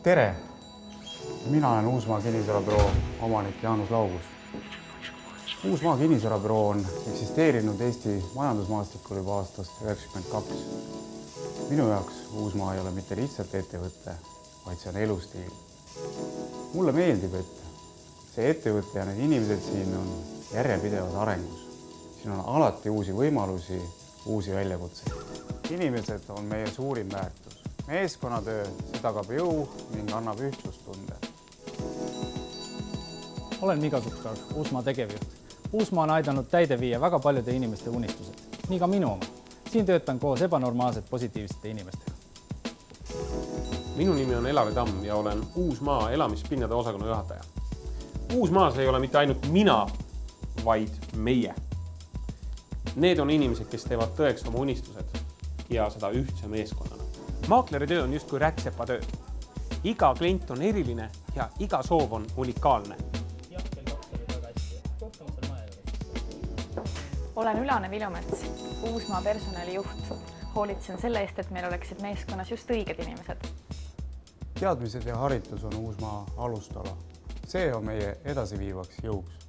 Tere! Mina olen Uusmaa kinnisvarabüroo omanik Jaanus Laugus. Uusmaa kinnisvarabüroo on eksisteerinud Eesti majandusmaastikul juba aastast 1992. Minu jaoks Uusmaa ei ole mitte lihtsalt ettevõte, vaid see on elustiil. Mulle meeldib, et see ettevõte ja need inimesed siin on järjepidevad arengus. Siin on alati uusi võimalusi, uusi väljakutseid. Inimesed on meie suurim väärtus. Meeskonnatöö, see tagab jõu ning annab ühtsustunde. Olen Miga Sutkar, Uusmaa tegevjuht. Uusmaa on aidanud täide viia väga paljude inimeste unistused, nii ka minu oma. Siin töötan koos ebanormaalselt positiivsete inimestega. Minu nimi on Elari Tamm ja olen Uusmaa elamispinnade osakonna juhataja. Uusmaas ei ole mitte ainult mina, vaid meie. Need on inimesed, kes teevad tõeks oma unistused ja seda ühtse meeskonnana. Maakleri töö on justkui rätsepa töö. Iga klient on eriline ja iga soov on unikaalne. Olen Ülane Vilumets, Uusmaa personalijuht. Hoolitsen selle eest, et meil oleksid meeskonnas just õiged inimesed. Teadmised ja haritus on Uusmaa alustala. See on meie edasiviivaks jõuks.